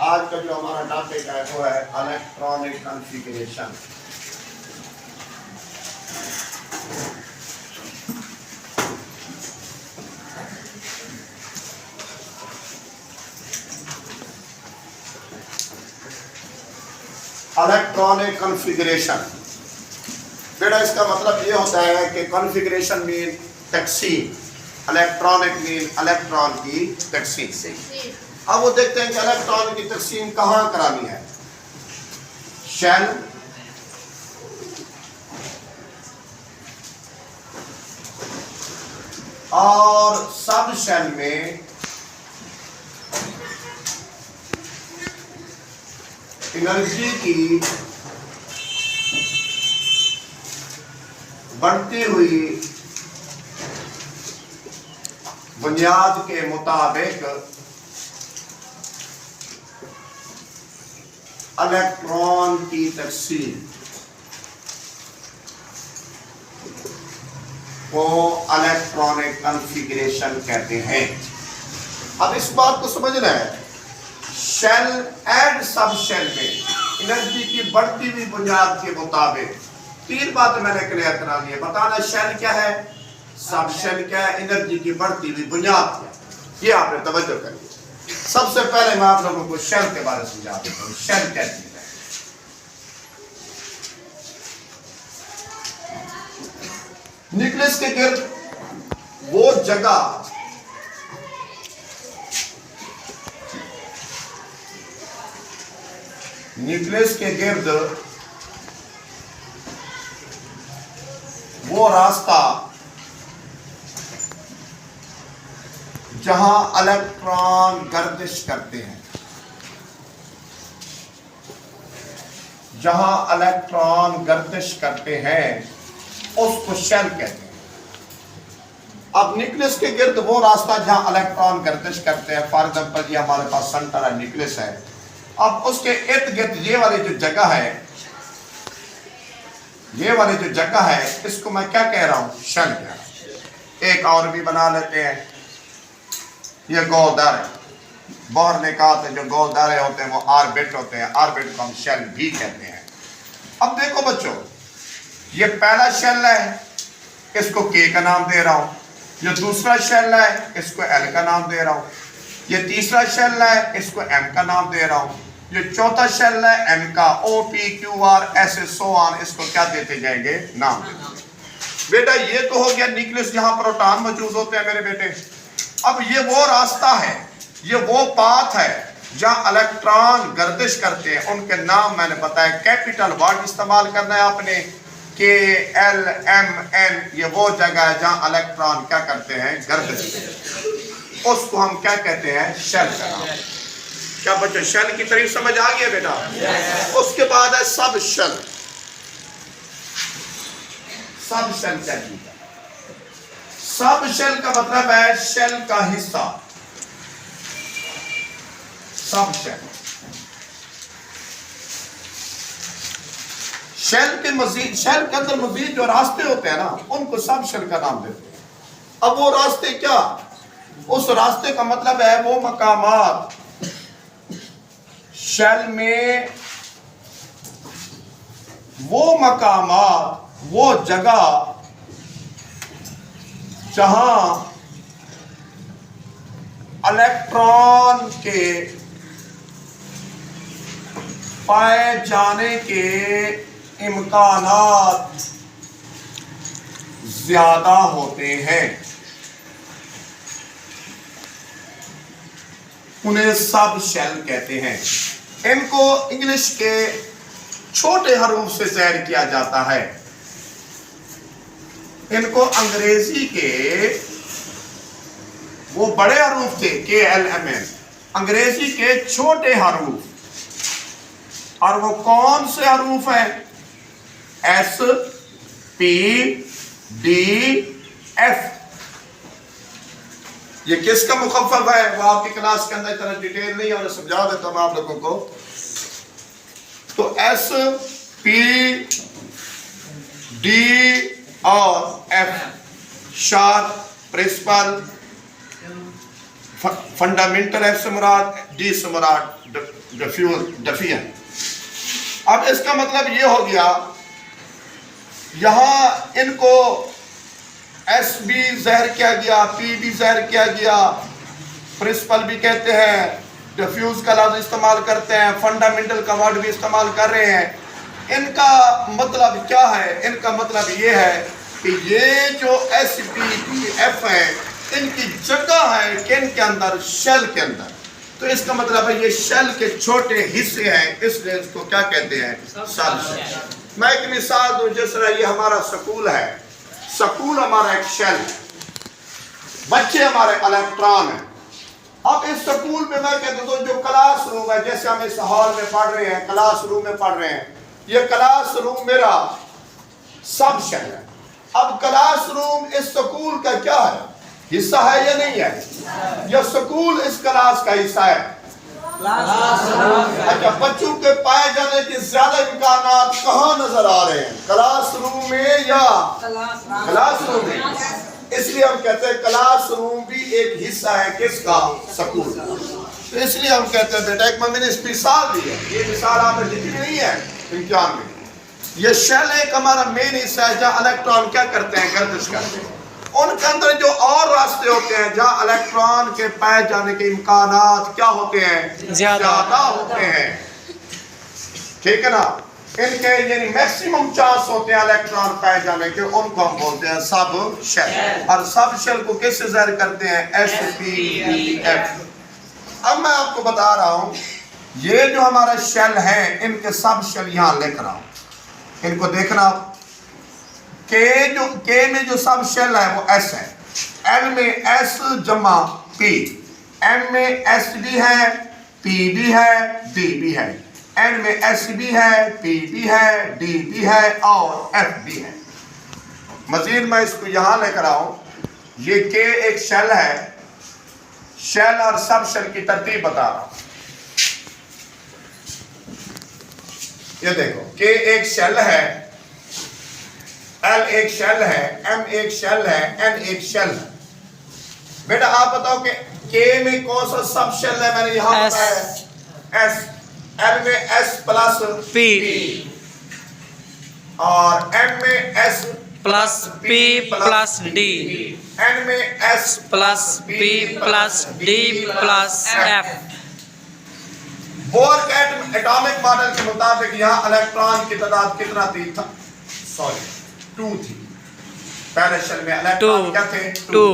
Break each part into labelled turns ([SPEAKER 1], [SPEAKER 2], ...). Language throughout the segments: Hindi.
[SPEAKER 1] आज का जो हमारा टॉपिक है वो है इलेक्ट्रॉनिक कॉन्फ़िगरेशन। इलेक्ट्रॉनिक कॉन्फ़िगरेशन बेटा इसका मतलब ये होता है कि कॉन्फ़िगरेशन मीन तकसीम, इलेक्ट्रॉनिक मीन इलेक्ट्रॉन की तकसीम। अब वो देखते हैं कि इलेक्ट्रॉन की तकसीम कहाँ करानी है। शेल, और सब शेल में एनर्जी की बढ़ती हुई बुनियाद के मुताबिक इलेक्ट्रॉन की तकसीम को इलेक्ट्रॉनिक कॉन्फ़िगरेशन कहते हैं। अब इस बात को समझना है, शेल एंड सब शेल में एनर्जी की बढ़ती हुई बुनियाद के मुताबिक तीन बातें मैंने क्लियर करा दी है। बताना शेल क्या है, सब शेल क्या है, एनर्जी की बढ़ती हुई बुनियाद क्या है, ये आपने तवज्जो करिए। सबसे पहले मैं आप लोगों को शेल के बारे में समझा देता हूँ। शेल क्या चीज है? न्यूक्लियस के गिर्द वो जगह न्यूक्लियस के गिर्द वो रास्ता जहां इलेक्ट्रॉन गर्दिश करते हैं, जहां इलेक्ट्रॉन गर्दिश करते हैं उसको शेल कहते हैं। अब न्यूक्लियस के गिर्द वो रास्ता जहां इलेक्ट्रॉन गर्दिश करते हैं, फॉर एग्जांपल ये हमारे पास सेंटर है, न्यूक्लियस है। अब उसके इर्द गिर्द ये वाली जो जगह है, ये वाली जो जगह है, इसको मैं क्या कह रहा हूं, शेल कह रहा हूं। एक और भी बना लेते हैं, ये गोलदार है। बोहर ने कहा था जो गोलदारे होते हैं वो ऑर्बिट होते हैं, ऑर्बिट को हम शेल भी कहते हैं। अब देखो बच्चों, ये पहला शेल है, इसको के का नाम दे रहा हूं। ये दूसरा शेल है, इसको एल का नाम दे रहा हूं। ये तीसरा शेल है, इसको एम का नाम दे रहा हूं। ये चौथा शेल है एम का, ओ पी क्यू आर ऐसे सो ऑन, इसको क्या देते जाएंगे, नाम। बेटा ये तो हो गया न्यूक्लियस जहां प्रोटॉन मौजूद होते हैं मेरे बेटे। अब ये वो रास्ता है, ये वो पाथ है जहां इलेक्ट्रॉन गर्दिश करते हैं। उनके नाम मैंने बताया, कैपिटल वर्ड इस्तेमाल करना है आपने, के एल एम एन। ये वो जगह है जहां इलेक्ट्रॉन क्या करते हैं, गर्दिश। उसको हम क्या कहते हैं, शेल का नाम। क्या बच्चों शेल की तारीफ समझ आ गया बेटा? उसके बाद है सब शेल। सब शेल क्या चीज है? सब शेल का मतलब है शेल का हिस्सा। सब शेल, शेल के मजीद, शेल के अंदर मजीद जो रास्ते होते हैं ना, उनको सब शेल का नाम देते हैं। अब वो रास्ते क्या, उस रास्ते का मतलब है वो मकामात शेल में, वो मकामात, वो जगह जहां इलेक्ट्रॉन के पाए जाने के इम्कानात ज्यादा होते हैं, उन्हें सब शेल कहते हैं। इनको इंग्लिश के छोटे हरूफ से ज़ाहिर किया जाता है। इनको अंग्रेजी के वो बड़े हरूफ थे, के एल एम एन, अंग्रेजी के छोटे हरूफ। और वो कौन से हरूफ है, एस पी डी एफ। ये किसका मुखफ़फ़ है, वो आपकी क्लास के अंदर इतना डिटेल नहीं है, और समझा देता हूं आप लोगों को। तो एस पी डी और F, sharp, principal, fundamental, F से मुराद, डी से मुराद डिफियन। अब इसका मतलब ये हो गया, यहाँ इनको एस भी जहर किया गया, पी भी जहर किया गया, प्रिंसिपल भी कहते हैं, डिफ्यूज का लफ्ज इस्तेमाल करते हैं, फंडामेंटल का वर्ड भी इस्तेमाल कर रहे हैं। इनका मतलब क्या है? इनका मतलब ये है कि ये जो SPPF है इनकी जगह है किन के अंदर? शेल के अंदर। तो इसका मतलब है ये शेल के छोटे हिस्से हैं, इसलिए इसको क्या कहते हैं? सब शेल। मैं एक मिसाल दूं, जिस तरह ये हमारा स्कूल है, स्कूल हमारा एक शेल है, बच्चे हमारे इलेक्ट्रॉन हैं। अब इस स्कूल में मैं कहता हूँ जो क्लास रूम है, जैसे हम इस हॉल में पढ़ रहे हैं, क्लास रूम में पढ़ रहे हैं, ये क्लास रूम मेरा सब शेल है। अब क्लास रूम इस स्कूल का क्या है? हिस्सा है या नहीं है? यह स्कूल इस क्लास का हिस्सा है। अच्छा, बच्चों के पाए जाने के ज्यादा इम्कानात कहाँ नजर आ रहे हैं? क्लास रूम में या क्लास रूम में? इसलिए हम कहते हैं क्लास रूम भी एक हिस्सा है किसका? स्कूल। तो इसलिए हम कहते हैं बेटा, एक मैंने इस मिसाल दी है, ये मिसाल आपने लिखी नहीं है इम्तिहान में। ये शेल एक हमारा मेन हिस्सा है जहाँ इलेक्ट्रॉन क्या करते हैं? गर्दिश करते हैं। उनके अंदर जो और रास्ते होते हैं जहाँ इलेक्ट्रॉन के पाए जाने के इम्कानात क्या होते हैं? ज्यादा होते हैं। ठीक है ना? इनके यानी मैक्सिमम चांस होते हैं इलेक्ट्रॉन पाए जाने के, उनको हम बोलते हैं सब शेल। और सब शेल को किससे ज़ाहिर करते हैं? SPPF। अब मैं आपको बता रहा हूँ, ये जो हमारा शेल है, इनके सब शेल यहाँ लिख रहा हूँ, इनको देखना। के में जो सब शेल है वो S है, L में S जमा P, M में S भी है, P भी है, D भी है, N में S भी है, P भी है, D भी है और F भी है। मजीद मैं इसको यहाँ लेकर आऊँ, ये K एक शेल है, शेल और सब शेल की तरतीब बता रहा हूँ। ये देखो, K एक शेल है, L एक शेल है, M एक शेल है, N एक शेल है। बेटा आप बताओ कि K में कौन सा सब शेल है? मैंने यहाँ बताया S। L में S प्लस P और M में S
[SPEAKER 2] plus P plus D,
[SPEAKER 1] N में S
[SPEAKER 2] plus P plus D plus F।
[SPEAKER 1] Bore के एटॉमिक मॉडल के मुताबिक यहाँ इलेक्ट्रॉन की तादाद कितना थी? सॉरी 2 थी। पहले शेल में इलेक्ट्रॉन क्या थे? 2।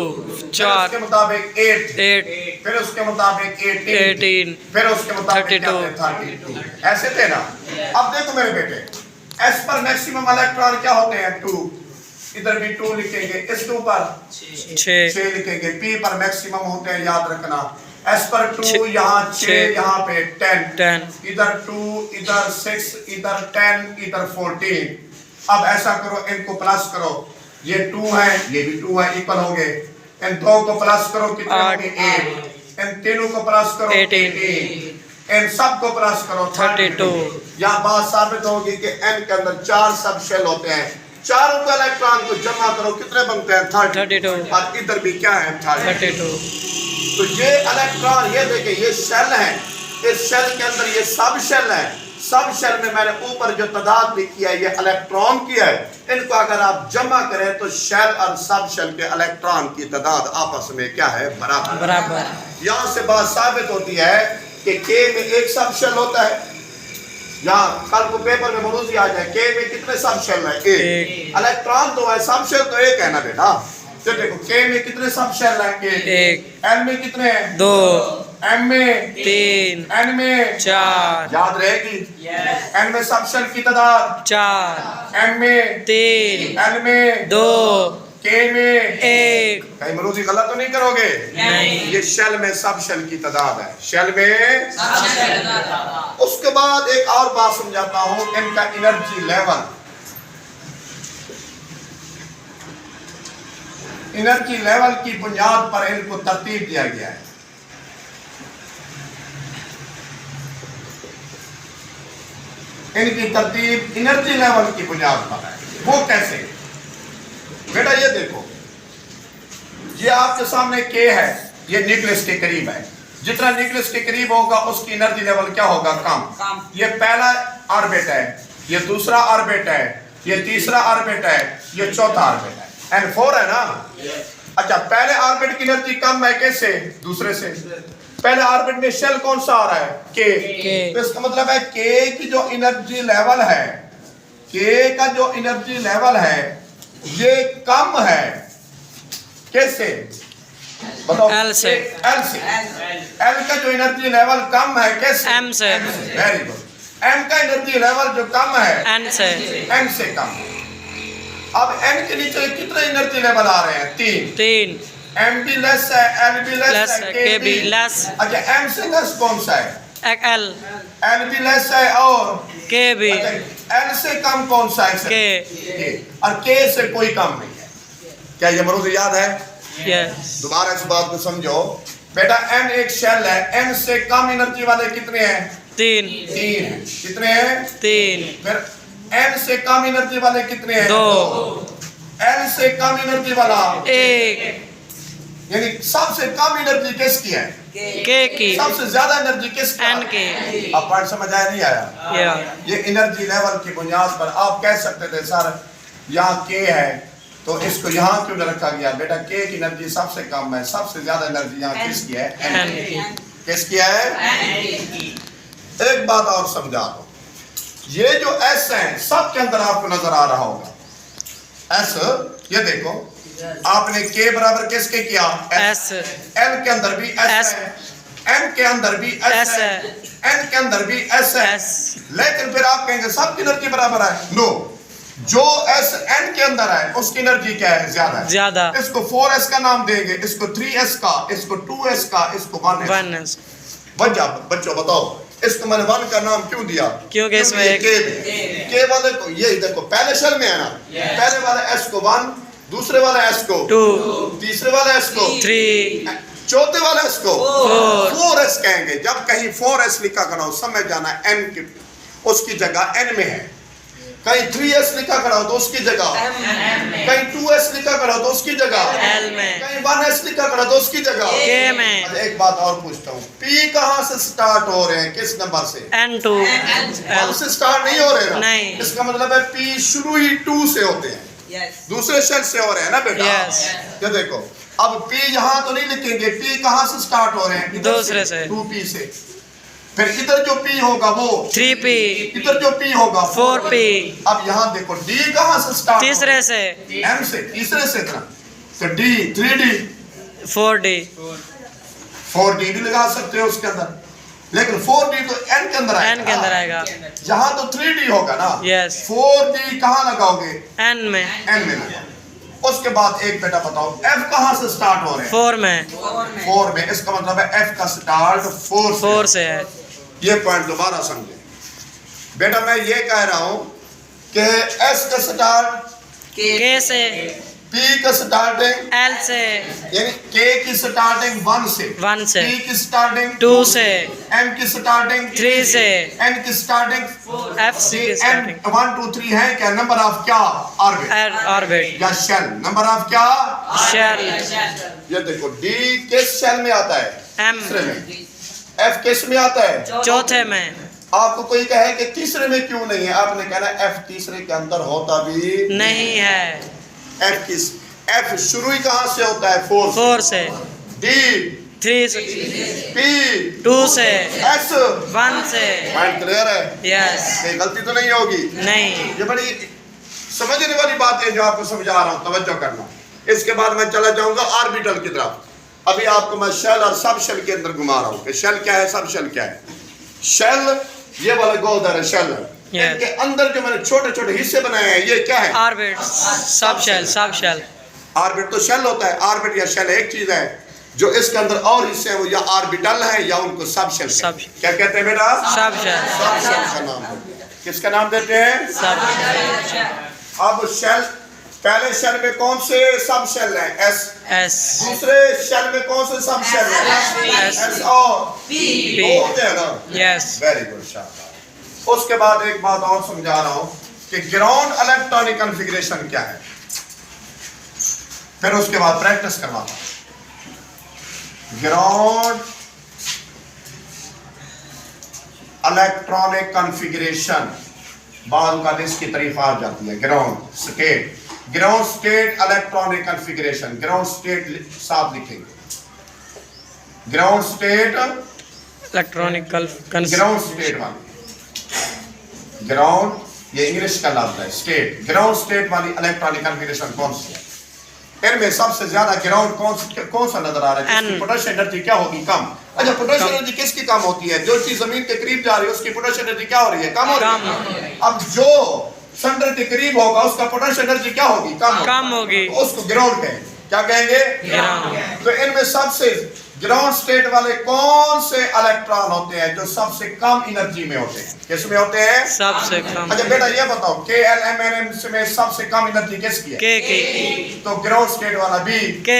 [SPEAKER 1] 4। उसके मुताबिक 8, फिर उसके मुताबिक 18, फिर उसके मुताबिक 32। ऐसे थे ना? अब देखो मेरे बेटे, S पर मैक्सिमम इलेक्ट्रॉन क्या होते हैं? 2। इधर भी 2 लिखेंगे, इस 2 पर 6 लिखेंगे। P पर मैक्सिमम होते हैं, याद रखना। S पर 2, यहाँ 6, यहाँ पे 10, इधर 2, इधर 6, इधर 10, इधर 14। अब ऐसा करो, इनको प्लस करो, ये 2 है, ये भी 2 है, इक्वल हो गए। इन दो को प्लस करो, कितने होंगे? 8। इन तीनों को प्लस करो, 18। इन सब को प्लस करो, 32। यहाँ बात साबित होगी कि N के अंदर 4 सब शेल होते हैं। चारों को इलेक्ट्रॉन को जमा करो, कितने बनते हैं? 32। और इधर भी क्या है? 32। तो ये इलेक्ट्रॉन, ये देखिए, ये शेल है, इस शेल के अंदर ये सब शेल है। सब शेल में मैंने ऊपर जो तादाद लिखी है ये इलेक्ट्रॉन की है। इनको अगर आप जमा करें तो शेल और सब शेल के इलेक्ट्रॉन की तादाद आपस में क्या है? बराबर। यहाँ से बात साबित होती है कि K में एक सब शेल होता है। यहाँ कल को पेपर में मौजूद आ जाए, K में कितने सब शेल है? 1। इलेक्ट्रॉन तो है, सब शेल तो एक है ना बेटा। तो देखो, K में कितने सब शेल है? 1। L में कितने हैं? 2। M में 3, N में 4। याद रहेगी? N में सब शेल की तादाद 4, M में 3, L में 2, K में 1। कहीं मरूजी गलत तो नहीं करोगे? नहीं। ये शेल में सब शेल की तादाद है, शेल में सब शेल। उसके बाद एक और बात समझाता हूँ, इनका एनर्जी लेवल। एनर्जी लेवल की बुनियाद पर इनको तरतीब दिया गया है। इनकी तरतीब एनर्जी लेवल की बुनियाद पर है। वो कैसे? बेटा ये देखो, ये आपके सामने K है, ये न्यूक्लियस के करीब है, जितना न्यूक्लियस के करीब होगा उसकी एनर्जी लेवल क्या होगा, कम। ये पहला ऑर्बिट है, ये दूसरा ऑर्बिट है, ये तीसरा ऑर्बिट है, ये चौथा ऑर्बिट है। N4 है ना। अच्छा, पहले ऑर्बिट की एनर्जी कम है कैसे, दूसरे से। पहले ऑर्बिट में शेल कौन सा आ रहा है, K। तो इसका मतलब है K की जो एनर्जी लेवल है, K का जो एनर्जी लेवल है ये कम है, कैसे बताओ,
[SPEAKER 2] L से।
[SPEAKER 1] L से। L का जो एनर्जी लेवल कम है कैसे,
[SPEAKER 2] M से।
[SPEAKER 1] Very good. M का एनर्जी लेवल जो कम है
[SPEAKER 2] N से।
[SPEAKER 1] N से कम। अब N के नीचे कितने एनर्जी लेवल आ रहे हैं, 3। M भी लेस है, L भी लेस है,
[SPEAKER 2] K भी लेस।
[SPEAKER 1] अच्छा, M से लेस कौन सा है,
[SPEAKER 2] L।
[SPEAKER 1] L भी लेस है और
[SPEAKER 2] K भी।
[SPEAKER 1] अच्छा, L से कम कौन सा है,
[SPEAKER 2] K।
[SPEAKER 1] और K से कोई कम नहीं है। क्या ये मरूद याद है?
[SPEAKER 2] यस।
[SPEAKER 1] दोबारा इस बात को समझो बेटा। N एक शेल है, N से कम एनर्जी वाले कितने हैं,
[SPEAKER 2] 3।
[SPEAKER 1] 3 हैं। कितने हैं,
[SPEAKER 2] 3।
[SPEAKER 1] फिर N से कम एनर्जी वाले कितने हैं,
[SPEAKER 2] 2।
[SPEAKER 1] N से कम एनर्जी वाला
[SPEAKER 2] 1।
[SPEAKER 1] यानी सबसे कम एनर्जी किसकी है,
[SPEAKER 2] K की।
[SPEAKER 1] सबसे ज्यादा एनर्जी किसकी,
[SPEAKER 2] N की।
[SPEAKER 1] अब पॉइंट समझ आया नहीं आया?
[SPEAKER 2] या।
[SPEAKER 1] ये एनर्जी लेवल की बुनियाद पर आप कह सकते थे सर यहाँ K है तो इसको यहाँ क्यों न रखा गया, बेटा K की एनर्जी सबसे कम है, सबसे ज्यादा एनर्जी यहाँ किसकी है,
[SPEAKER 2] N की।
[SPEAKER 1] किसकी है। एक बात और समझा दो, ये जो S है सबके अंदर आपको नजर आ रहा होगा S, ये देखो आपने K बराबर किसके किया,
[SPEAKER 2] S।
[SPEAKER 1] L के अंदर भी S है, M के अंदर भी S है, N के अंदर भी S है, लेकिन फिर आप कहेंगे सबकी एनर्जी बराबर है, नो। जो S N के अंदर है उसकी एनर्जी क्या है, ज्यादा। इसको 4S का नाम देंगे, इसको 3S का, इसको 2S का, इसको 1S। बच्चों बताओ इसको मैंने 1 का नाम क्यों दिया,
[SPEAKER 2] क्योंकि इसमें
[SPEAKER 1] K वाले को, ये देखो पहले शेल में है ना, पहले वाले S को 1, दूसरे वाले S को
[SPEAKER 2] 2,
[SPEAKER 1] तीसरे वाले S को
[SPEAKER 2] 3,
[SPEAKER 1] चौथे वाले S को
[SPEAKER 2] 4।
[SPEAKER 1] 4S कहेंगे। जब कहीं 4S लिखा करो समझ जाना N की उसकी जगह N में है, कहीं 3S लिखा करो तो उसकी जगह, कहीं 2S लिखा करो तो उसकी जगह
[SPEAKER 2] L में,
[SPEAKER 1] कहीं 1S लिखा करो तो उसकी जगह
[SPEAKER 2] K में।
[SPEAKER 1] एक बात और पूछता हूँ, P कहाँ से स्टार्ट हो रहे हैं, किस नंबर से,
[SPEAKER 2] N2।
[SPEAKER 1] L से स्टार्ट नहीं हो रहे ना,
[SPEAKER 2] नहीं।
[SPEAKER 1] इसका मतलब है P शुरू ही 2 से होते हैं, दूसरे शेल से हो रहे हैं ना बेटा। ये देखो अब P यहाँ तो नहीं लिखेंगे, P कहाँ से स्टार्ट हो रहे हैं,
[SPEAKER 2] दूसरे से,
[SPEAKER 1] 2P से। फिर इधर जो P होगा वो
[SPEAKER 2] 3P,
[SPEAKER 1] इधर जो P होगा
[SPEAKER 2] 4P।
[SPEAKER 1] अब यहाँ देखो D कहाँ से स्टार्ट,
[SPEAKER 2] तीसरे से,
[SPEAKER 1] M से, तीसरे से था तो D, 3D,
[SPEAKER 2] 4D,
[SPEAKER 1] 4D भी लगा सकते हो उसके अंदर, लेकिन 4D तो N के अंदर आएगा,
[SPEAKER 2] N के अंदर आएगा।
[SPEAKER 1] यहाँ तो 3D होगा ना।
[SPEAKER 2] Yes।
[SPEAKER 1] 4D कहाँ लगाओगे,
[SPEAKER 2] N में,
[SPEAKER 1] N में लगाओ। उसके बाद एक बेटा बताओ F कहाँ से स्टार्ट हो रहे हैं,
[SPEAKER 2] 4 में,
[SPEAKER 1] 4 में। इसका मतलब है F का स्टार्ट 4
[SPEAKER 2] से है।
[SPEAKER 1] ये पॉइंट दोबारा समझे बेटा, मैं ये कह रहा हूं कि S का स्टार्ट
[SPEAKER 2] K से,
[SPEAKER 1] P का स्टार्टिंग
[SPEAKER 2] L से,
[SPEAKER 1] यानी K की स्टार्टिंग 1 से,
[SPEAKER 2] 1 से,
[SPEAKER 1] P की स्टार्टिंग
[SPEAKER 2] 2 से,
[SPEAKER 1] M की स्टार्टिंग
[SPEAKER 2] 3 से,
[SPEAKER 1] N की स्टार्टिंग
[SPEAKER 2] F की स्टार्टिंग,
[SPEAKER 1] 1 2 3 है क्या, नंबर ऑफ क्या, ऑर्बिट
[SPEAKER 2] ऑर्बिट
[SPEAKER 1] या शेल, नंबर ऑफ क्या,
[SPEAKER 2] शेल।
[SPEAKER 1] ये देखो D किस शेल में आता है,
[SPEAKER 2] M
[SPEAKER 1] तीसरे में। F किस में आता है,
[SPEAKER 2] चौथे में।
[SPEAKER 1] आपको कोई कहे कि तीसरे में क्यों नहीं है, आपने कहना F तीसरे के अंदर होता भी
[SPEAKER 2] नहीं है।
[SPEAKER 1] F शुरू ही कहाँ से होता है,
[SPEAKER 2] 4 से,
[SPEAKER 1] D
[SPEAKER 2] 3 से,
[SPEAKER 1] P
[SPEAKER 2] 2 से,
[SPEAKER 1] S
[SPEAKER 2] 1 से।
[SPEAKER 1] पॉइंट क्लियर है,
[SPEAKER 2] यस।
[SPEAKER 1] कोई गलती तो नहीं होगी,
[SPEAKER 2] नहीं।
[SPEAKER 1] ये बड़ी समझने वाली बात है जो आपको समझा रहा हूँ, तवज्जो करना। इसके बाद मैं चला जाऊंगा ऑर्बिटल की तरफ। अभी आपको मैं शेल और सब शेल के अंदर घुमा रहा हूँ कि शेल क्या है, सब शेल क्या है। शेल ये वाला गोलदार है, शेल है। इनके अंदर जो मैंने छोटे छोटे हिस्से बनाए हैं ये क्या है,
[SPEAKER 2] ऑर्बिट, सब शेल, सब शेल।
[SPEAKER 1] ऑर्बिट तो शेल होता है, ऑर्बिट या शेल एक चीज है। जो इसके अंदर और हिस्से हैं वो या ऑर्बिटल है या उनको सब शेल।
[SPEAKER 2] सब
[SPEAKER 1] क्या कहते हैं बेटा,
[SPEAKER 2] सब शेल।
[SPEAKER 1] सब शेल का नाम है। किसका नाम देते हैं,
[SPEAKER 2] सब।
[SPEAKER 1] अब शेल, पहले शेल में कौन से सब शेल हैं,
[SPEAKER 2] S,
[SPEAKER 1] दूसरे शेल में कौन से सब शेल हैं, S और
[SPEAKER 2] P।
[SPEAKER 1] होते हैं ना।
[SPEAKER 2] यस।
[SPEAKER 1] वेरी गुड, शाबाश। उसके बाद एक बात और समझा रहा हूं कि ग्राउंड इलेक्ट्रॉनिक कॉन्फ़िगरेशन क्या है, फिर उसके बाद प्रैक्टिस करवाता हूं। ग्राउंड इलेक्ट्रॉनिक कॉन्फ़िगरेशन बाद का इसकी तारीफ आ जाती है। Ground state electronic configuration. Ground state साथ लिखेंगे, ground state,
[SPEAKER 2] electronic
[SPEAKER 1] ground state वाली, ग्राउंड ये इंग्लिश का लफ्ज है, स्टेट, ग्राउंड स्टेट वाली इलेक्ट्रॉनिक कॉन्फ़िगरेशन कौन सी है? इनमें सबसे ज्यादा ग्राउंड कौन सा नजर आ रहा है? जिसकी पोटेंशियल एनर्जी क्या होगी? कम। अच्छा, पोटेंशियल एनर्जी किसकी कम होती है? जो चीज जमीन के करीब जा रही है उसकी पोटेंशियल एनर्जी क्या हो रही है? कम हो रही है। अब जो सेंटर के करीब होगा उसका पोटेंशियल एनर्जी क्या होगी? कम होगी। तो उसको ग्राउंड कहेंगे। क्या कहेंगे? ग्राउंड। तो इनमें सबसे ग्राउंड स्टेट वाले कौन से इलेक्ट्रॉन होते हैं जो सबसे कम एनर्जी में होते हैं? किसमें होते हैं? सबसे कम। अच्छा बेटा ये बताओ, KLMNM में सबसे कम एनर्जी किसकी है? K की। तो ग्राउंड स्टेट वाला भी K।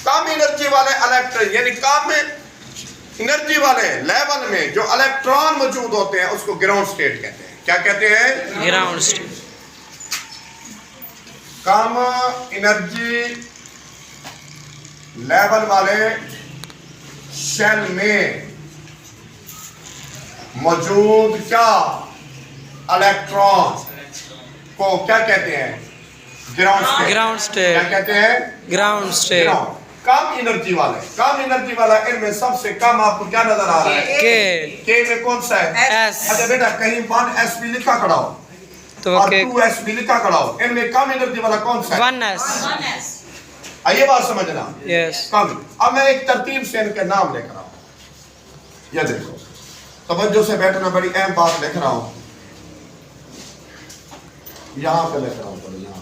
[SPEAKER 1] कम एनर्जी वाले इलेक्ट्रॉन यानी कम एनर्जी वाले लेवल में जो इलेक्ट्रॉन मौजूद होते हैं उसको ग्राउंड स्टेट कहते हैं। क्या कहते हैं? Ground state. कम एनर्जी लेवल वाले शेल में मौजूद क्या इलेक्ट्रॉन को क्या कहते हैं? Ground state. क्या कहते हैं? Ground state. कम एनर्जी वाला इनमें सबसे कम आपको क्या नजर आ रहा है? के में कौन सा है? S। अच्छा बेटा कहीं 1s भी लिखा खड़ा हो तो और 2s भी लिखा खड़ा हो, इनमें कम एनर्जी वाला कौन सा है? 1s। ये बात समझना। यस। कम। अब मैं एक तरतीब से इनके नाम लिख रहा हूं, ये देखो, तवज्जो से बैठना, बड़ी अहम बात लिख रहा हूं, यहां पे लिख रहा हूं, तो यहां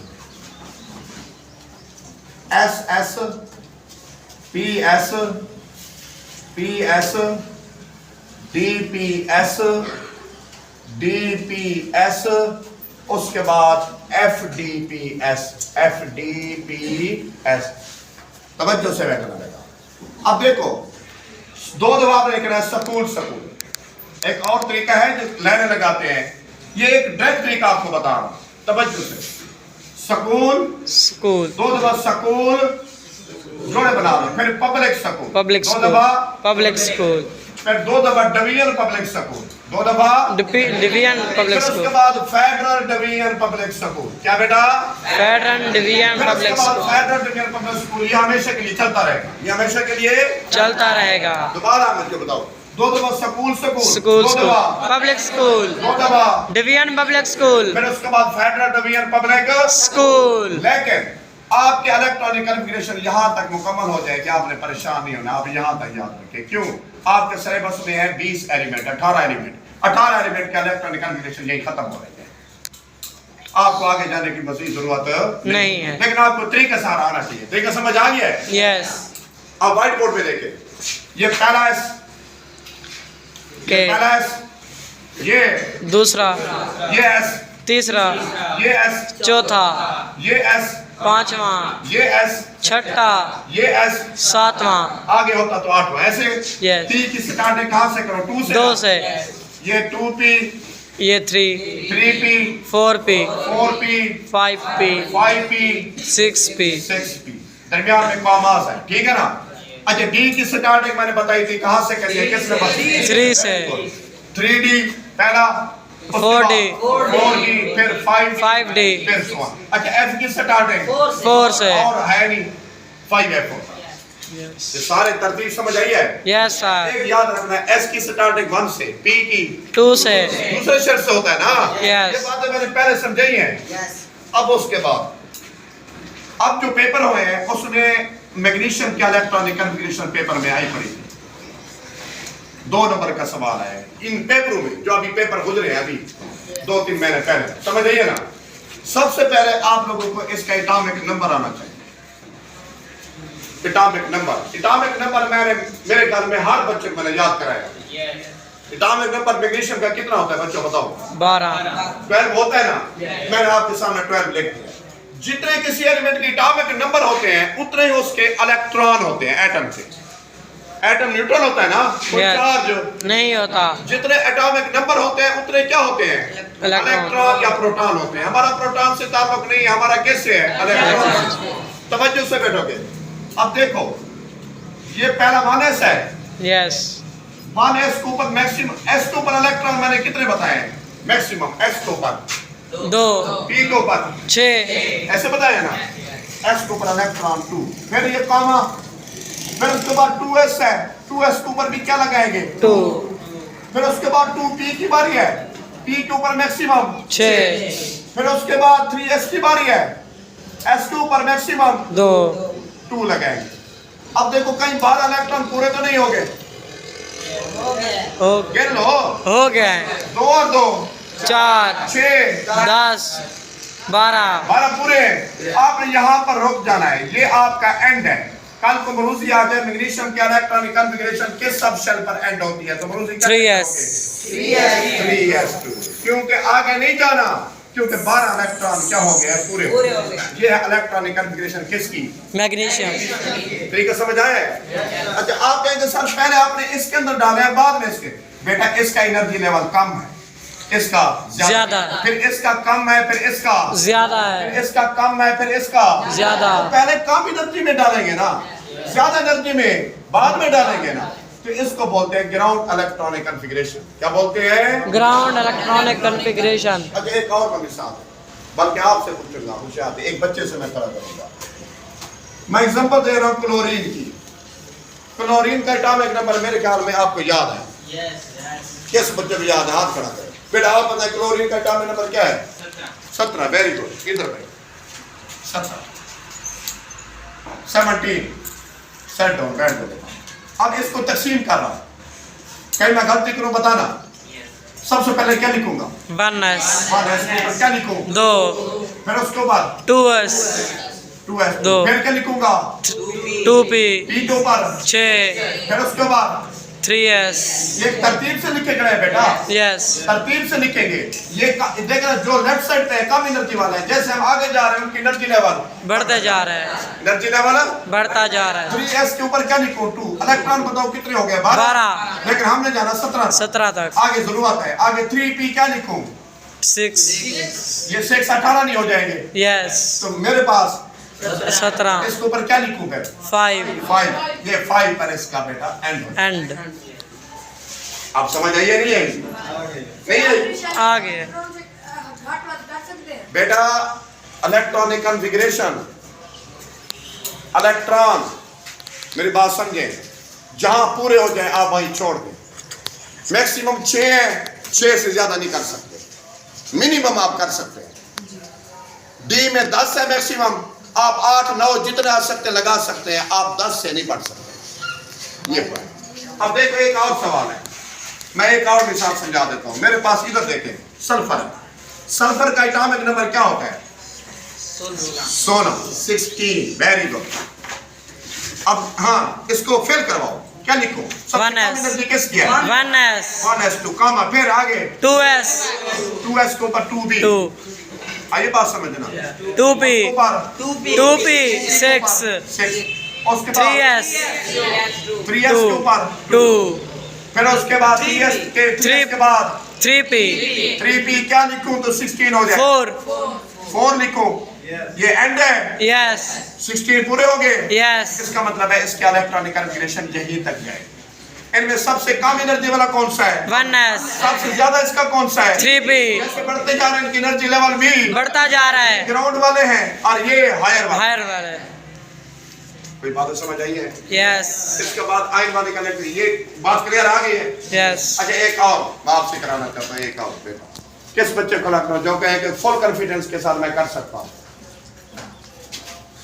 [SPEAKER 1] SS PS PS DPS DPS उसके बाद FDPS तवज्जो से बैठना बेटा। अब देखो, दो जवाब लिख रहा है, सकूल। एक और तरीका है जो लाइनें लगाते हैं, ये एक डायरेक्ट तरीका आपको बता रहा हूं, तवज्जो से। सकूल, दो दफा सकूल जोड़े बना लो, फिर पब्लिक स्कूल, दो दफा पब्लिक स्कूल, फिर दो दफा डिवीजन पब्लिक स्कूल, दो दफा डिवीजन पब्लिक स्कूल, उसके बाद फेडरल डिवीजन पब्लिक स्कूल। क्या बेटा? Federal division public school. Federal division public school ये हमेशा के लिए चलता रहेगा, ये हमेशा के लिए चलता रहेगा। दोबारा मुझे बताओ, दो दफा स्कूल पब्लिक स्कूल, दो दफा डिवीजन पब्लिक स्कूल, फिर उसके बाद फेडरल डिवीजन पब्लिक स्कूल। लेकिन आपके इलेक्ट्रॉनिक कॉन्फ़िगरेशन यहां तक मुकम्मल हो जाए कि आपने परेशान नहीं होना, आप यहां तक याद रखें। क्यों? आपके सिलेबस में है 20 एलिमेंट, 18 एलिमेंट का इलेक्ट्रॉनिक कॉन्फ़िगरेशन यही खत्म हो रहे हैं। आपको आगे जाने की मज़ीद जरूरत नहीं है, लेकिन आपको तरीका सारा आना चाहिए। तरीका समझ आ गया है? यस। अब व्हाइट बोर्ड पे देखें, ये पहला एस, ये दूसरा, ये एस तीसरा, ये एस चौथा, ये एस पांचवा, ये एस छठा, ये एस सातवां, आगे होता तो आठवां। ऐसे टी की स्टार्टिंग कहां से करो? 2 से, 2 से। ये 2p, ये 3p, 4p, 5p, 6p, दरमियान में कॉमास है, ठीक है ना? अच्छा, डी की स्टार्टिंग मैंने बताई थी, कहां से करिए? किस नंबर से? 3 से। 3d पहला, 4d, फिर 5d, फिर 1। अच्छा, एफ की स्टार्टिंग 4 से, और है नहीं 5f होता है। ये सारे तरतीब समझ आई है? Yes sir. एक याद रखना, एस की स्टार्टिंग 1 से, पी की 2 से, दूसरे शर्त से होता है ना? यस। ये बातें मैंने पहले समझाई हैं। यस। अब उसके बाद अब जो पेपर हुए हैं उसमें मैग्नीशियम के इलेक्ट्रॉनिक कॉन्फ़िगरेशन पेपर में आई पड़ी थी, 2 नंबर का सवाल है इन पेपरों में, जो अभी पेपर गुजरे हैं, अभी 2-3 महीने पहले। समझ आइए ना? सबसे पहले आप लोगों को इसका एटॉमिक नंबर आना चाहिए। एटॉमिक नंबर मेरे घर में हर बच्चे को मैंने याद कराया। एटॉमिक नंबर मैग्नीशियम का कितना होता है बच्चों बताओ? 12 होता है ना? मैंने आपके सामने 12 लिख दिया। जितने किसी एलिमेंट के एटॉमिक नंबर होते हैं उतने ही उसके इलेक्ट्रॉन होते हैं एटम से। एटम न्यूट्रल होता है ना, कोई चार्ज नहीं होता। जितने एटॉमिक नंबर होते हैं उतने क्या होते हैं? इलेक्ट्रॉन या प्रोटॉन होते हैं। हमारा प्रोटॉन से ताल्लुक नहीं है, हमारा किससे है? इलेक्ट्रॉन। तवज्जो से बैठोगे। अब देखो, ये पहला 1s है। यस। वन एस के ऊपर मैक्सिमम, एस के ऊपर इलेक्ट्रॉन मैंने कितने बताए? मैक्सिमम एस के ऊपर
[SPEAKER 2] 2
[SPEAKER 1] पी के ऊपर
[SPEAKER 2] 6
[SPEAKER 1] ऐसे बताया ना, एस के ऊपर इलेक्ट्रॉन 2, फिर ये कॉमा, फिर उसके बाद 2s है, 2s के ऊपर भी क्या लगाएंगे?
[SPEAKER 2] 2
[SPEAKER 1] फिर उसके बाद 2p की बारी है, p के ऊपर मैक्सिमम
[SPEAKER 2] 6
[SPEAKER 1] फिर उसके बाद 3s की बारी है, s के ऊपर मैक्सिमम
[SPEAKER 2] 2
[SPEAKER 1] 2 लगाएंगे। अब देखो कहीं 12 इलेक्ट्रॉन पूरे तो नहीं हो गए?
[SPEAKER 2] हो
[SPEAKER 1] गिन लो,
[SPEAKER 2] हो गया
[SPEAKER 1] 2 और 2
[SPEAKER 2] 4
[SPEAKER 1] 6
[SPEAKER 2] 10 12
[SPEAKER 1] 12 पूरे। आपने यहाँ पर रुक जाना है, ये आपका एंड है। कल को मरूजी आ जाए मैग्नीशियम के इलेक्ट्रॉनिक कॉन्फ़िगरेशन किस सब शेल पर एंड होती है, तो मरूजी
[SPEAKER 2] 3s
[SPEAKER 1] 3s2, क्योंकि आगे नहीं जाना, क्योंकि 12 इलेक्ट्रॉन क्या हो गए? पूरे हो गए। ये है इलेक्ट्रॉनिक कॉन्फ़िगरेशन किसकी?
[SPEAKER 2] मैग्नीशियम।
[SPEAKER 1] तरीका समझ आया? अच्छा, आप कहेंगे सर पहले आपने इसके अंदर डाले हैं बाद में इसके। बेटा इसका एनर्जी लेवल कम है, इसका
[SPEAKER 2] ज्यादा,
[SPEAKER 1] फिर इसका कम है, फिर इसका
[SPEAKER 2] ज्यादा
[SPEAKER 1] फिर
[SPEAKER 2] है,
[SPEAKER 1] इसका कम है, फिर इसका
[SPEAKER 2] ज्यादा।
[SPEAKER 1] तो पहले कम एनर्जी में डालेंगे ना, ज्यादा एनर्जी में बाद में डालेंगे ना, तो इसको बोलते हैं ग्राउंड इलेक्ट्रॉनिक कॉन्फ़िगरेशन। क्या बोलते हैं?
[SPEAKER 2] Ground electronic configuration.
[SPEAKER 1] अच्छा, एक और का मिसाल है, बल्कि आपसे पूछूंगा, होशियार एक बच्चे से मैं खड़ा करूंगा। मैं एग्जांपल दे रहा हूँ क्लोरीन की। क्लोरीन का एटॉमिक नंबर मेरे ख्याल में आपको याद है। किस बच्चे को याद है? हाथ खड़ा करें। बेटा आप बताएं क्लोरीन का एटॉमिक नंबर क्या है? 17। वेरी गुड, इधर भाई 17 17 सेट डाउन, बैठ दो। अब इसको तकसीम कर रहा हूं, कहीं मैं गलती करूं बताना। सबसे पहले क्या लिखूंगा?
[SPEAKER 2] 1s
[SPEAKER 1] 1s के ऊपर क्या लिखूं?
[SPEAKER 2] 2
[SPEAKER 1] फिर उसके बाद
[SPEAKER 2] 2s
[SPEAKER 1] 2s,
[SPEAKER 2] दो।
[SPEAKER 1] फिर क्या लिखूंगा?
[SPEAKER 2] 2p
[SPEAKER 1] p के ऊपर
[SPEAKER 2] 6
[SPEAKER 1] फिर उसके बाद
[SPEAKER 2] 3s।
[SPEAKER 1] ये तरतीब से लिखे गए बेटा,
[SPEAKER 2] यस
[SPEAKER 1] तरतीब से लिखेंगे। ये देखना जो लेफ्ट साइड पे है कम एनर्जी वाला है, जैसे हम आगे जा रहे हैं उनकी एनर्जी लेवल
[SPEAKER 2] बढ़ते जा रहा है,
[SPEAKER 1] एनर्जी लेवल
[SPEAKER 2] बढ़ता जा रहा है।
[SPEAKER 1] 3s के ऊपर क्या लिखो? 2 इलेक्ट्रॉन बताओ कितने हो गए? 12। लेकिन हमने जाना 17
[SPEAKER 2] तक।
[SPEAKER 1] आगे जरूरत है। आगे 3p क्या लिखूं?
[SPEAKER 2] 6
[SPEAKER 1] ये 6 18 नहीं हो जाएंगे?
[SPEAKER 2] यस
[SPEAKER 1] तो मेरे पास
[SPEAKER 2] 17
[SPEAKER 1] इसके ऊपर क्या लिखूं? फिर 5 ये 5 पर इसका बेटा एंड।
[SPEAKER 2] एंड
[SPEAKER 1] आप समझ आइए नहीं है? नहीं है?
[SPEAKER 2] आगे
[SPEAKER 1] बेटा इलेक्ट्रॉनिक कॉन्फ़िगरेशन, इलेक्ट्रॉन मेरी बात समझे, जहां पूरे हो जाए आप वहीं छोड़ दें। मैक्सिमम 6 है, 6 से ज्यादा नहीं कर सकते, मिनिमम आप कर सकते हैं। डी में 10 है मैक्सिमम, आप 8 9 जितने आ सकते लगा सकते हैं, आप 10 से नहीं बढ़ सकते। ये पॉइंट। अब देखो एक और सवाल है, मैं एक और मिसाल समझा देता हूं। मेरे पास इधर देखें, सल्फर। सल्फर का एटॉमिक नंबर क्या होता है? 16 16। Very good. अब हाँ, इसको फिल करवाओ, क्या लिखो?
[SPEAKER 2] 1s
[SPEAKER 1] किस किया? 1s2 कामा, फिर आगे
[SPEAKER 2] 2s
[SPEAKER 1] 2s के ऊपर 2b।
[SPEAKER 2] 2
[SPEAKER 1] आइए बात समझना।
[SPEAKER 2] 2p 2p 6
[SPEAKER 1] 6 उसके बाद
[SPEAKER 2] 3s
[SPEAKER 1] 3s के ऊपर
[SPEAKER 2] 2
[SPEAKER 1] फिर उसके बाद 3s के बाद
[SPEAKER 2] 3p
[SPEAKER 1] 3p क्या लिखूं तो 16 हो जाए? 4 लिखूं, ये एंड है।
[SPEAKER 2] यस
[SPEAKER 1] 16 पूरे हो गए।
[SPEAKER 2] यस
[SPEAKER 1] इसका मतलब है इसके इलेक्ट्रॉनिक कॉन्फ़िगरेशन यहीं तक जाए। इनमें सबसे कम एनर्जी वाला कौन सा है?
[SPEAKER 2] 1s
[SPEAKER 1] सबसे ज्यादा इसका कौन सा है?
[SPEAKER 2] 3p
[SPEAKER 1] जैसे बढ़ते जा रहे हैं इनकी एनर्जी लेवल भी
[SPEAKER 2] बढ़ता जा रहा है,
[SPEAKER 1] ग्राउंड वाले हैं और ये हायर वाले।
[SPEAKER 2] हायर वाले।
[SPEAKER 1] कोई बात समझ आई है?
[SPEAKER 2] यस
[SPEAKER 1] इसके बाद आयन वाले कनेक्ट, ये बात क्लियर आ गई है?
[SPEAKER 2] यस
[SPEAKER 1] अच्छा, एक और मैं आपसे कराना चाहता हूँ, एक और पेपर। किस बच्चे को लगना जो कहे कि फुल कॉन्फिडेंस के साथ मैं कर सकता हूँ?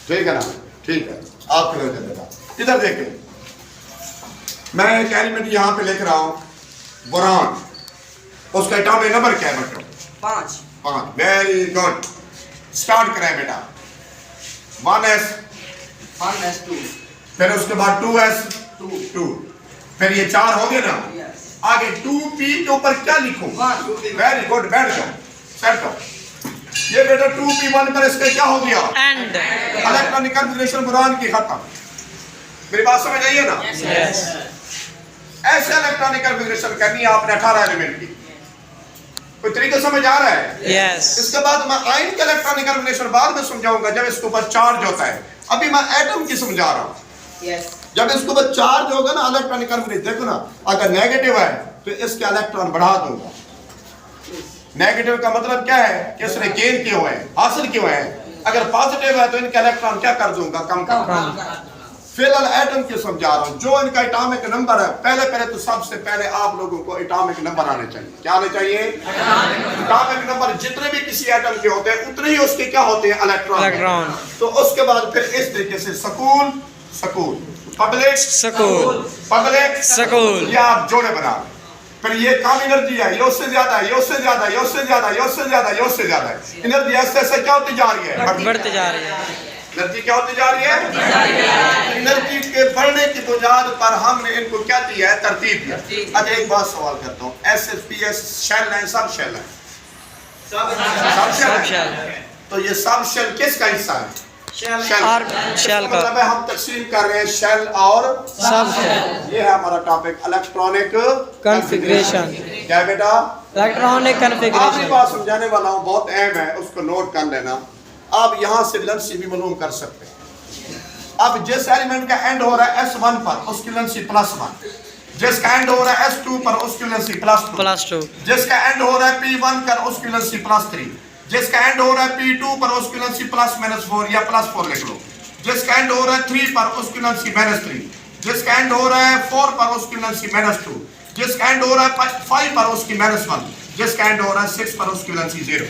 [SPEAKER 1] ठीक है ना? ठीक है, आप क्लियर कर देना। इधर देखें, मैं एक एलिमेंट यहाँ पे लिख रहा हूँ, बोरान। उसका एटॉमिक नंबर क्या है बच्चों? 5। Very good. स्टार्ट करें बेटा। 1s
[SPEAKER 3] 1s2
[SPEAKER 1] फिर उसके बाद 2s 2 फिर ये 4 हो गए ना? आगे 2p के ऊपर क्या लिखूं? वेरी गुड, बैठ जाओ, सेट हो। ये बेटा 2p1 पर इसका क्या हो गया?
[SPEAKER 2] एंड
[SPEAKER 1] इलेक्ट्रॉनिक कॉन्फ़िगरेशन बोरान की खत्म। मेरी बात समझ आइए ना?
[SPEAKER 2] यस
[SPEAKER 1] ऐसे इलेक्ट्रॉनिक कॉन्फ़िगरेशन करनी है आपने 18 एलिमेंट की। कोई तरीका समझ आ रहा है?
[SPEAKER 2] यस
[SPEAKER 1] इसके बाद मैं आयन का इलेक्ट्रॉनिक कॉन्फ़िगरेशन बाद में समझाऊंगा जब इसके ऊपर चार्ज होता है। अभी मैं एटम की समझा रहा हूँ।
[SPEAKER 3] yes
[SPEAKER 1] जब इसको बस चार्ज होगा ना इलेक्ट्रॉनिक कन्फिगरेशन, देखो ना, अगर नेगेटिव है तो इसके इलेक्ट्रॉन बढ़ा दूंगा। नेगेटिव का मतलब क्या है कि इसने गेन किए हुए हैं, हासिल किए हुए हैं। अगर पॉजिटिव है तो इनका इलेक्ट्रॉन क्या कर दूंगा, कम कर। फिलहाल एटम की समझा रहा हूं, जो इनका एटॉमिक नंबर है, पहले तो सबसे पहले आप लोगों को एटॉमिक नंबर आने चाहिए। क्या आने चाहिए? Atomic number. जितने भी किसी एटम के होते हैं उतने ही उसके क्या होते हैं, इलेक्ट्रॉन। तो उसके बाद फिर इस तरीके से school school, public
[SPEAKER 2] school,
[SPEAKER 1] public
[SPEAKER 2] school,
[SPEAKER 1] ये आप जोड़े बना रहे। फिर ये कम एनर्जी है, ये उससे ज्यादा है, ये उससे ज्यादा, ये उससे ज्यादा, ये उससे ज्यादा, ये उससे ज्यादा है। एनर्जी ऐसे ऐसे क्या होती जा रही है,
[SPEAKER 2] बढ़ते जा रही है।
[SPEAKER 1] एनर्जी क्या होती जा रही है? एनर्जी के बढ़ने की बुनियाद पर हमने इनको क्या दिया है, तरतीब दिया। अच्छा एक बात सवाल करता हूँ, SSPS शेल है, सब शेल है, सब शेल है। तो ये सब शेल किसका हिस्सा है? शेल का। मतलब हम तकसीम कर रहे हैं शेल और
[SPEAKER 2] सब शेल।
[SPEAKER 1] ये है हमारा टॉपिक, इलेक्ट्रॉनिक
[SPEAKER 2] कॉन्फ़िगरेशन।
[SPEAKER 1] क्या बेटा?
[SPEAKER 2] इलेक्ट्रॉनिक
[SPEAKER 1] आखिरी
[SPEAKER 2] कॉन्फ़िगरेशन।
[SPEAKER 1] बात समझाने वाला हूँ, बहुत अहम है, उसको नोट कर लेना। आप यहाँ से लेंसी भी मालूम कर सकते हैं। अब जिस एलिमेंट का एंड हो रहा है S1 पर, उसकी लेंसी +1, जिसका एंड हो रहा है S2 पर, उसकी लेंसी +2, जिसका एंड हो रहा है P1 पर, उसकी लेंसी +3, जिसका एंड हो रहा है P2 पर, उसकी लेंसी +-4 या +4 लिख लो, जिसका एंड हो रहा है 3 पर, उसकी लेंसी -3, जिसका एंड हो रहा है 4 पर, उसकी लेंसी -2, जिसका एंड हो रहा है 5 पर, उसकी -1, जिसका एंड हो रहा है 6 पर, उसकी लेंसी 0।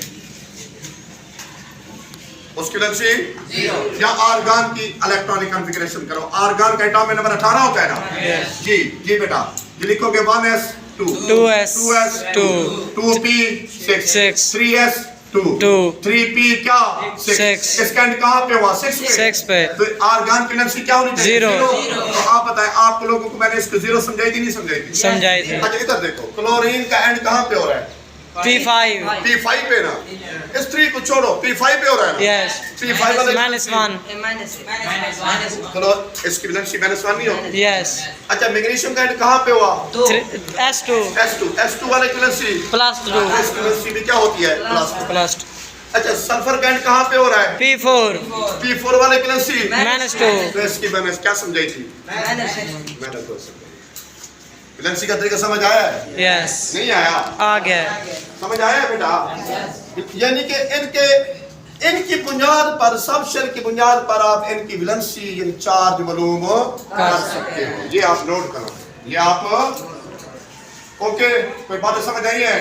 [SPEAKER 1] उसकी लेंसी 0। या आर्गन की इलेक्ट्रॉनिक कॉन्फ़िगरेशन करो। आर्गन का एटॉमिक नंबर 18 होता है ना? जी जी बेटा, ये लिखोगे 1s2, 2s2, 2p 6, 3s2, 3p क्या 6। इसका एंड कहाँ पे हुआ? 6 पे। तो आर्गन की लेंसी क्या होनी चाहिए? 0। तो आप बताएं, आप लोगों को मैंने इसको 0 समझाई थी, नहीं समझाई थी?
[SPEAKER 2] समझाई थी।
[SPEAKER 1] अच्छा इधर देखो, क्लोरीन का एंड कहाँ पे हो रहा है? P5 पे ना, इस 3 को छोड़ो, P5 पे हो रहा है ना?
[SPEAKER 2] यस।
[SPEAKER 1] P5 वाले
[SPEAKER 2] -1।
[SPEAKER 1] चलो इसकी लेंसी -1 नहीं होगी?
[SPEAKER 2] यस।
[SPEAKER 1] अच्छा मैग्नीशियम का एंड कहाँ पे हुआ?
[SPEAKER 2] S2
[SPEAKER 1] वाले की लेंसी
[SPEAKER 2] +2।
[SPEAKER 1] इसकी लेंसी भी क्या होती है? +2। अच्छा सल्फर का एंड कहाँ पे हो रहा है? P4 वाले की लेंसी
[SPEAKER 2] -2।
[SPEAKER 1] तो इसकी मैंने क्या समझाई थी? मैंने तो लेंसी का तरीका समझ आया है?
[SPEAKER 2] यस।
[SPEAKER 1] नहीं आया?
[SPEAKER 2] आ गया।
[SPEAKER 1] समझ आया बेटा? यानी कि इनकी बुनियाद पर, सब शेल की बुनियाद पर आप इनकी वैलेंसी यानी चार्ज मालूम कर सकते हो। ये आप नोट करो, ये आप ओके। कोई बात समझ आई है?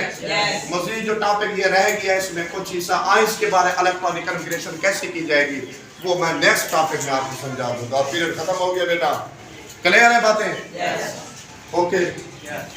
[SPEAKER 1] मज़ीद जो टॉपिक ये रह गया, इसमें कुछ हिस्सा आइंस के बारे, इलेक्ट्रॉनिक कॉन्फ़िगरेशन कैसे की जाएगी, वो मैं नेक्स्ट टॉपिक में आपको समझा दूंगा। पीरियड खत्म हो गया बेटा, क्लियर है बातें? ओके।